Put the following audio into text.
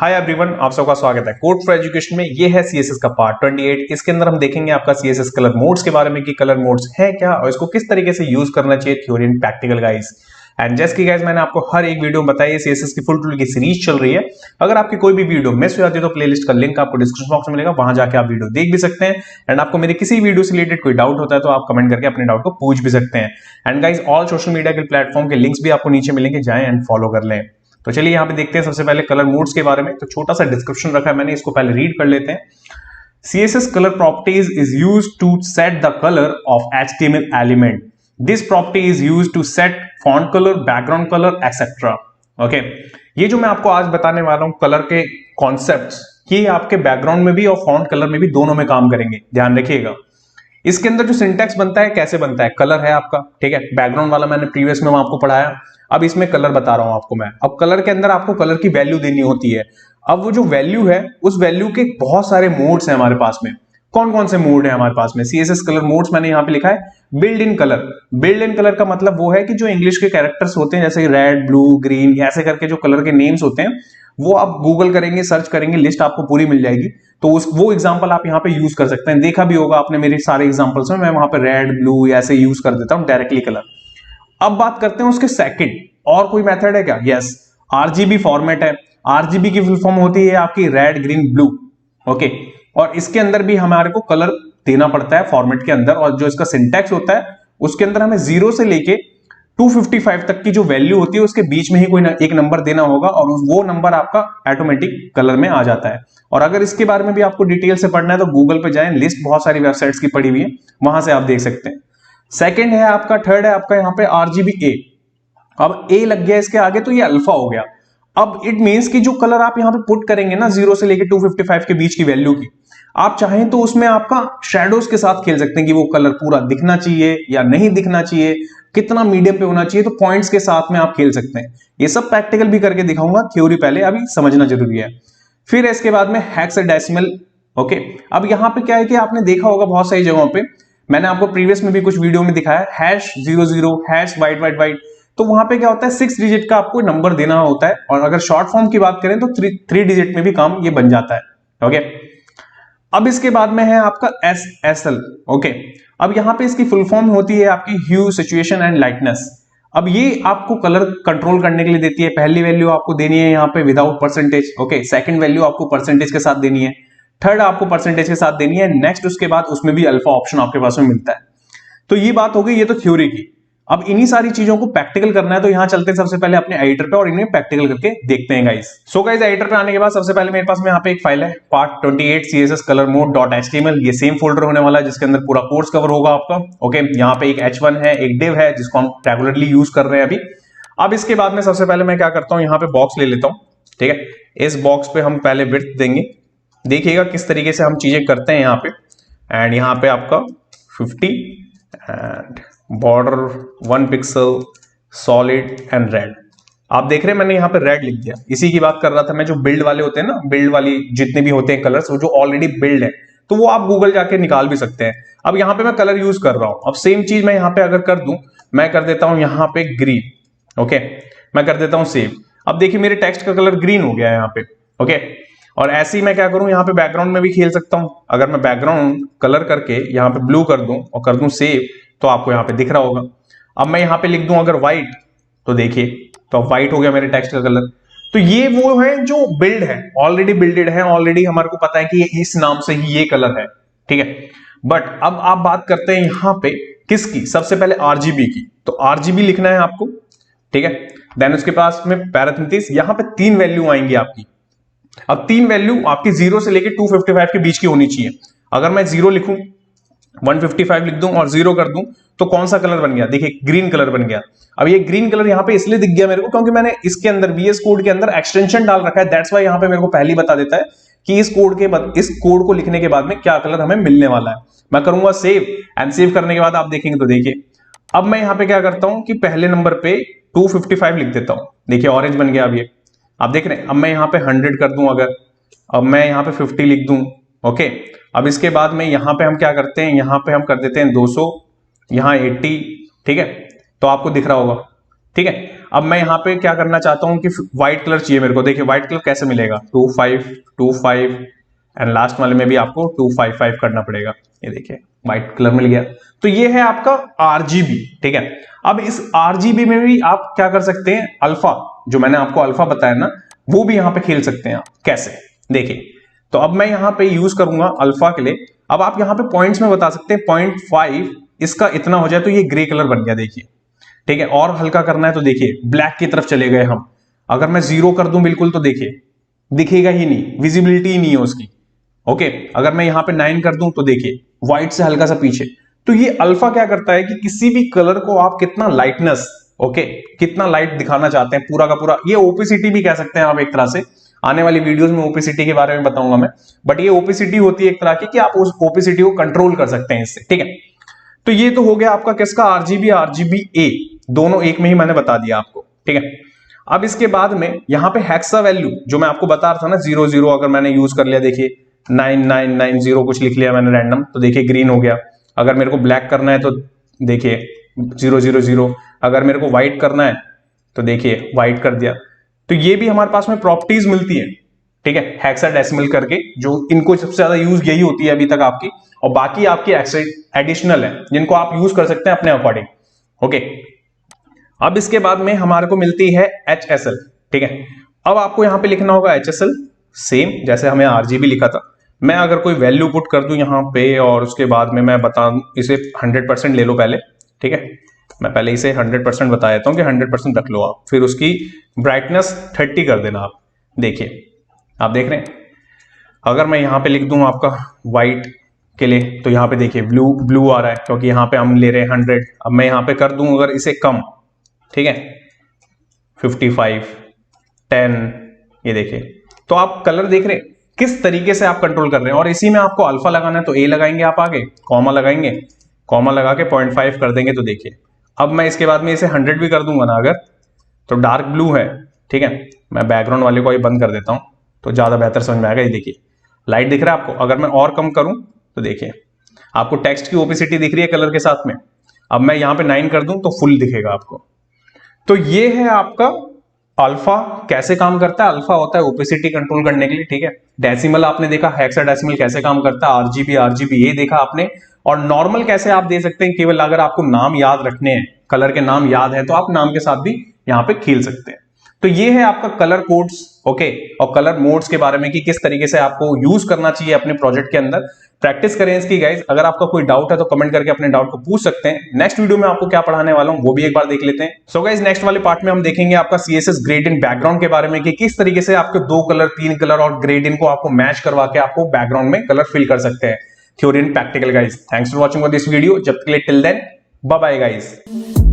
Hi everyone, आप सबका स्वागत है कोड फॉर एजुकेशन में। ये है सीएसएस का पार्ट 28। इसके अंदर हम देखेंगे आपका सीएसएस कलर मोड्स के बारे में कि कलर मोड्स है क्या और इसको किस तरीके से यूज करना चाहिए, theory and practical guys. And जैसे कि गाइस मैंने आपको हर एक वीडियो में बताया, सीएसएस की फुल टूल की सीरीज चल रही है। अगर आपकी कोई भी वीडियो मिस हो जाती है तो प्लेलिस्ट का लिंक आपको डिस्क्रिप्शन बॉक्स में मिलेगा, वहां जाके आप वीडियो देख भी सकते हैं। एंड आपको मेरे किसी वीडियो से रिलेटेड कोई डाउट होता है तो आप कमेंट करके अपने डाउट को पूछ भी सकते हैं। And guys all social media के प्लेटफॉर्म के लिंक्स भी आपको नीचे मिलेंगे, जाएं एंड फॉलो कर लें। तो चलिए यहाँ पे देखते हैं सबसे पहले कलर मोड्स के बारे में। तो छोटा सा डिस्क्रिप्शन रखा है मैंने, इसको पहले रीड कर लेते हैं। CSS color properties is used to set the color of HTML element. This property is used to set font color, background color, etc. Okay, ये जो मैं आपको आज बताने वाला हूँ कलर के कॉन्सेप्ट्स, ये आपके बैकग्राउंड में भी और फॉन्ट कलर में भी दोनों में काम करेंगे, ध्यान रखिएगा। इसके अंदर जो सिंटैक्स बनता है, कैसे बनता है, कलर है आपका, ठीक है। बैकग्राउंड वाला मैंने प्रीवियस में आपको पढ़ाया, अब इसमें कलर बता रहा हूं आपको मैं। अब कलर के अंदर आपको कलर की वैल्यू देनी होती है। अब वो जो वैल्यू है, उस वैल्यू के बहुत सारे मोड्स हैं हमारे पास में। कौन कौन से मोड है हमारे पास में? सीएसएस कलर मोड्स मैंने यहां पे लिखा है build in colour. Build in colour का मतलब वो है कि जो इंग्लिश के कैरेक्टर्स होते हैं, जैसे रेड, ब्लू, ग्रीन, ऐसे करके जो कलर के नेम्स होते हैं, वो आप गूगल करेंगे, सर्च करेंगे, लिस्ट आपको पूरी मिल जाएगी। तो वो एग्जांपल आप यहाँ पे यूज कर सकते हैं। देखा भी होगा आपने मेरे सारे एग्जांपल्स में, मैं वहां पे रेड, ब्लू ऐसे यूज कर देता हूं डायरेक्टली कलर। अब बात करते हैं उसके सेकंड, और कोई मेथड है क्या? यस, आरजीबी फॉर्मेट है। आरजीबी की फुल फॉर्म होती है आपकी रेड, ग्रीन, ब्लू। ओके, और इसके अंदर भी हमारे को कलर देना पड़ता है फॉर्मेट के अंदर, और जो इसका सिंटैक्स होता है उसके अंदर हमें 0 से लेके 255 तक की जो वैल्यू होती है उसके बीच में ही कोई एक नंबर देना होगा, और वो नंबर आपका ऑटोमेटिक कलर में आ जाता है। और अगर इसके बारे में भी आपको डिटेल से पढ़ना है तो गूगल पे जाएं, लिस्ट बहुत सारी वेबसाइट्स की पड़ी हुई है, वहां से आप देख सकते हैं। सेकंड है आपका, थर्ड है आपका यहाँ पे आरजीबी ए। अब ए लग गया इसके आगे तो ये अल्फा हो गया। अब इट मींस कि जो कलर आप यहाँ पे पुट करेंगे ना 0 से लेके 255 के बीच की वैल्यू की, आप चाहें तो उसमें आपका शैडोज के साथ खेल सकते हैं कि वो कलर पूरा दिखना चाहिए या नहीं दिखना चाहिए, कितना मीडियम पे होना चाहिए, तो पॉइंट्स के साथ में आप खेल सकते हैं। ये सब प्रैक्टिकल भी करके दिखाऊंगा, थ्योरी पहले अभी समझना जरूरी है। फिर इसके बाद में हेक्साडेसिमल। ओके, अब यहाँ पे क्या है कि आपने देखा होगा बहुत सारी जगहों पे, मैंने आपको प्रीवियस में भी कुछ वीडियो में दिखाया, #00 #white, तो वहां पे क्या होता है 6 डिजिट का आपको नंबर देना होता है, और अगर शॉर्ट फॉर्म की बात करें तो 3 डिजिट में भी काम ये बन जाता है। ओके, अब इसके बाद में है आपका SSL। ओके, अब यहां पे इसकी फुल फॉर्म होती है आपकी ह्यू, सिचुएशन एंड लाइटनेस। अब ये आपको कलर कंट्रोल करने के लिए देती है। पहली वैल्यू आपको देनी है यहाँ पे without percentage. Okay, second value आपको परसेंटेज के साथ देनी है, थर्ड आपको परसेंटेज के साथ देनी है, नेक्स्ट उसके बाद उसमें भी अल्फा ऑप्शन आपके पास में मिलता है। तो ये बात हो गई, ये तो थ्योरी की। अब इन्हीं सारी चीजों को प्रैक्टिकल करना है, तो यहां चलते हैं सबसे पहले अपने एडिटर पे और इन्हें प्रैक्टिकल करके देखते हैं गाइस। सो गाइस, एडिटर पे आने के बाद सबसे पहले मेरे पास में यहाँ पे एक फाइल है पार्ट 28 CSS color mode.html। ये सेम फोल्डर होने वाला है जिसके अंदर पूरा कोर्स कवर होगा आपका। ओके, यहाँ पे एक h1 है, एक div है जिसको हम रेगुलरली यूज कर रहे हैं अभी। अब इसके बाद में सबसे पहले मैं क्या करता हूँ, यहाँ पे बॉक्स ले लेता हूँ, ठीक है। इस बॉक्स पे हम पहले विड्थ देंगे, देखिएगा किस तरीके से हम चीजें करते हैं यहाँ पे। एंड यहाँ पे आपका 50 and border 1 pixel, solid and red. आप देख रहे हैं मैंने यहाँ पे रेड लिख दिया, इसी की बात कर रहा था मैं। जो बिल्ड वाले होते हैं ना, बिल्ड वाली जितने भी होते हैं कलर्स, वो जो ऑलरेडी बिल्ड है, तो वो आप गूगल जाके निकाल भी सकते हैं। अब यहाँ पे मैं कलर यूज कर रहा हूं। अब सेम चीज मैं यहाँ पे अगर कर दूं, मैं कर देता हूं यहाँ पे ग्रीन। ओके, मैं कर देता हूं सेव। अब देखिए मेरे टेक्स्ट का कलर ग्रीन हो गया है यहाँ पे। ओके, और ऐसे ही मैं क्या करूं, यहाँ पे बैकग्राउंड में भी खेल सकता हूं। अगर मैं बैकग्राउंड कलर करके यहाँ पे ब्लू कर दूं और कर दूं सेव, तो आपको यहाँ पे दिख रहा होगा। अब मैं यहाँ पे लिख दूं अगर व्हाइट, तो देखिए, तो अब व्हाइट हो गया मेरे टेक्स्ट का कलर। तो ये वो है जो बिल्ड है, ऑलरेडी बिल्डेड है, ऑलरेडी हमारे को पता है कि ये इस नाम से ही ये कलर है, ठीक है। बट अब आप बात करते हैं यहाँ पे किसकी, सबसे पहले आरजीबी की। तो आरजीबी लिखना है आपको, ठीक है। देन उसके पास में पैरेंथेसिस, यहाँ पे 3 वैल्यू आएंगी आपकी। अब 3 वैल्यू आपकी 0 से लेके 255 के बीच की होनी चाहिए। अगर मैं 0 लिखूं, 155 लिख दूं और 0 कर दूं, तो कौन सा कलर बन गया? देखिए ग्रीन कलर बन गया। अब ये ग्रीन कलर यहाँ पे इसलिए दिख गया मेरे को क्योंकि मैंने इसके अंदर VS कोड के अंदर एक्सटेंशन डाल रखा है। दैट्स वाई यहाँ पे मेरे को पहले ही बता देता है कि इस कोड को लिखने के बाद में क्या कलर हमें मिलने वाला है। मैं करूंगा सेव, एंड सेव करने के बाद आप देखेंगे तो देखिए, अब मैं यहाँ पे क्या करता हूं कि पहले नंबर पे 255 लिख देता हूं। देखिए ऑरेंज बन गया अब ये, आप देख रहे हैं। अब मैं यहाँ पे 100 कर दूं अगर, अब मैं यहाँ पे 50 लिख दूं। ओके, अब इसके बाद में यहाँ पे हम क्या करते हैं, यहाँ पे हम कर देते हैं 200, यहाँ 80, ठीक है। तो आपको दिख रहा होगा, ठीक है। अब मैं यहाँ पे क्या करना चाहता हूँ कि व्हाइट कलर चाहिए मेरे को। देखिए व्हाइट कलर कैसे मिलेगा, 2525 एंड लास्ट वाले में भी आपको 255 करना पड़ेगा। ये देखिए व्हाइट कलर मिल गया। तो ये है आपका आरजीबी, ठीक है। अब इस आरजीबी में भी आप क्या कर सकते हैं, अल्फा, जो मैंने आपको अल्फा बताया ना, वो भी यहां पे खेल सकते हैं आप। कैसे, देखिए। तो अब मैं यहां पे यूज करूंगा अल्फा के लिए। अब आप यहां पे पॉइंट्स में बता सकते हैं 0.5 इसका इतना हो जाए तो ये ग्रे कलर बन गया, देखिए, ठीक है। और हल्का करना है तो देखिए ब्लैक की तरफ चले गए हम। अगर मैं 0 कर दूं बिल्कुल तो देखिए दिखेगा ही नहीं, विजिबिलिटी ही नहीं है उसकी। ओके, अगर मैं यहां पे 9 कर दूं तो देखिए व्हाइट से हल्का सा पीछे। तो ये अल्फा क्या करता है कि किसी भी कलर को आप कितना लाइटनेस, ओके, कितना लाइट दिखाना चाहते हैं पूरा का पूरा, ये ओपेसिटी भी कह सकते हैं आप एक तरह से। आने वाली वीडियोस में ओपेसिटी के बारे में बताऊंगा मैं, बट ये ओपेसिटी होती है एक तरह की कि आप उस ओपेसिटी को कंट्रोल कर सकते हैं इससे, ठीक है। तो ये तो हो गया आपका किसका, आरजीबी, आरजीबी ए, दोनों एक में ही मैंने बता दिया आपको, ठीक है। अब इसके बाद में यहां पे हेक्सा वैल्यू जो मैं आपको बता रहा था ना, 00 अगर मैंने यूज कर लिया, देखिए 9990 कुछ लिख लिया मैंने रैंडम, तो देखिए ग्रीन हो गया। अगर मेरे को ब्लैक करना है तो देखिए 000, अगर मेरे को व्हाइट करना है तो देखिए व्हाइट कर दिया। तो ये भी हमारे पास में प्रॉपर्टीज मिलती है, ठीक है, हेक्साडेसिमल करके, जो इनको सबसे ज्यादा यूज यही होती है अभी तक आपकी, और बाकी आपकी एडिशनल है जिनको आप यूज कर सकते हैं अपने अकॉर्डिंग। ओके, अब इसके बाद में हमारे को मिलती है HSL, ठीक है। अब आपको यहां पे लिखना होगा HSL, सेम जैसे हमें RGB लिखा था। मैं अगर कोई वैल्यू पुट कर दूं यहां पे और उसके बाद में मैं बता दूं, इसे 100% ले लो पहले, ठीक है। मैं पहले इसे 100% बता देता हूं कि 100% रख लो आप, फिर उसकी ब्राइटनेस 30 कर देना आप। देखिए आप देख रहे हैं, अगर मैं यहां पे लिख दूं आपका व्हाइट के लिए तो यहां पे देखिए ब्लू आ रहा है, क्योंकि यहां पे हम ले रहे हैं 100। अब मैं यहां पे कर दूं अगर इसे कम, ठीक है, 55, 10, ये देखिए। तो आप कलर देख रहे हैं किस तरीके से आप कंट्रोल कर रहे हैं। और इसी में आपको अल्फा लगाना है तो ए लगाएंगे आप, आगे कॉमा लगाएंगे, कॉमा लगा के 0.5 कर देंगे तो देखिए। अब मैं इसके बाद में इसे 100 भी कर दूंगा ना अगर, तो डार्क ब्लू है, ठीक है। मैं बैकग्राउंड वाले को ये बंद कर देता हूं तो ज्यादा बेहतर समझ में आएगा। ये देखिए लाइट दिख रहा है आपको। अगर मैं और कम करूं तो देखिए आपको टेक्स्ट की ओपेसिटी दिख रही है कलर के साथ में। अब मैं यहां पे 9 कर दूं तो फुल दिखेगा आपको। तो ये है आपका अल्फा कैसे काम करता है। अल्फा होता है ओपेसिटी कंट्रोल करने के लिए, ठीक है। डेसिमल आपने देखा, हेक्साडेसिमल कैसे काम करता है, आरजीबी, आरजीबी ये देखा आपने। और नॉर्मल कैसे आप दे सकते हैं, केवल अगर आपको नाम याद रखने हैं, कलर के नाम याद है तो आप नाम के साथ भी यहां पे खेल सकते हैं। तो ये है आपका कलर कोड्स, ओके, और कलर मोड्स के बारे में कि किस तरीके से आपको यूज करना चाहिए अपने प्रोजेक्ट के अंदर। प्रैक्टिस करें इसकी गाइज। अगर आपका कोई डाउट है तो कमेंट करके अपने डाउट को पूछ सकते हैं। नेक्स्ट वीडियो में आपको क्या पढ़ाने वाला हूं वो भी एक बार देख लेते हैं। सो गाइज नेक्स्ट वाले पार्ट में हम देखेंगे आपका CSS ग्रेडियंट बैकग्राउंड के बारे में कि किस तरीके से आपके 2 कलर 3 कलर और ग्रेडियंट को आपको मैच करवा के आपको बैकग्राउंड में कलर फिल कर सकते हैं। Theory and practical guys. Thanks for watching this video. जब तक के लिए till then bye bye guys.